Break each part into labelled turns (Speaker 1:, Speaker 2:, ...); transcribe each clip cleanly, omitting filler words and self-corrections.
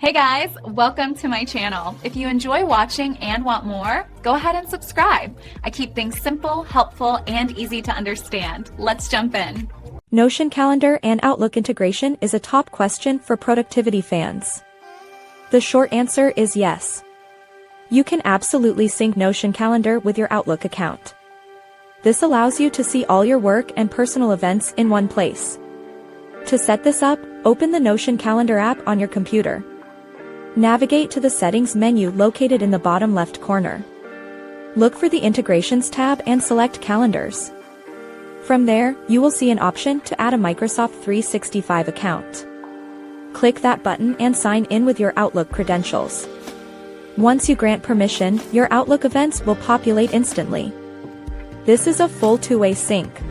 Speaker 1: Hey guys, welcome to my channel. If you enjoy watching and want more, go ahead and subscribe. I keep things simple, helpful, and easy to understand. Let's jump in.
Speaker 2: Notion calendar and Outlook integration is a top question for productivity fans. The short answer is yes. You can absolutely sync Notion calendar with your Outlook account. This allows you to see all your work and personal events in one place. To set this up, open the Notion calendar app on your computer. Navigate to the Settings menu located in the bottom left corner. Look for the Integrations tab and select Calendars. From there, you will see an option to add a Microsoft 365 account. Click that button and sign in with your Outlook credentials. Once you grant permission, your Outlook events will populate instantly. This is a full two-way sync.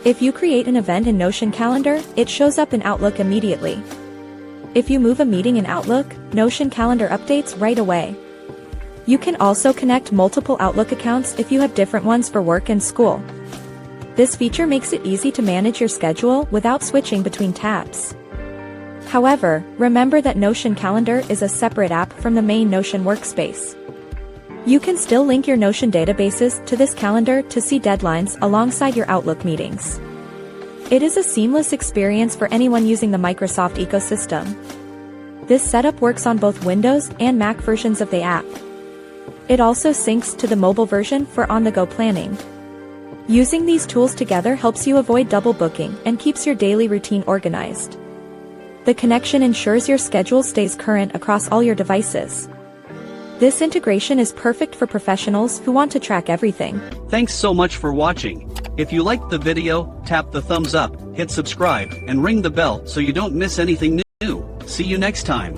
Speaker 2: If you create an event in Notion Calendar, it shows up in Outlook immediately. If you move a meeting in Outlook, Notion Calendar updates right away. You can also connect multiple Outlook accounts if you have different ones for work and school. This feature makes it easy to manage your schedule without switching between tabs. However, remember that Notion Calendar is a separate app from the main Notion workspace. You can still link your Notion databases to this calendar to see deadlines alongside your Outlook meetings. It is a seamless experience for anyone using the Microsoft ecosystem. This setup works on both Windows and Mac versions of the app. It also syncs to the mobile version for on-the-go planning. Using these tools together helps you avoid double booking and keeps your daily routine organized. The connection ensures your schedule stays current across all your devices. This integration is perfect for professionals who want to track everything.
Speaker 3: Thanks so much for watching. If you liked the video, tap the thumbs up, hit subscribe, and ring the bell so you don't miss anything new. See you next time.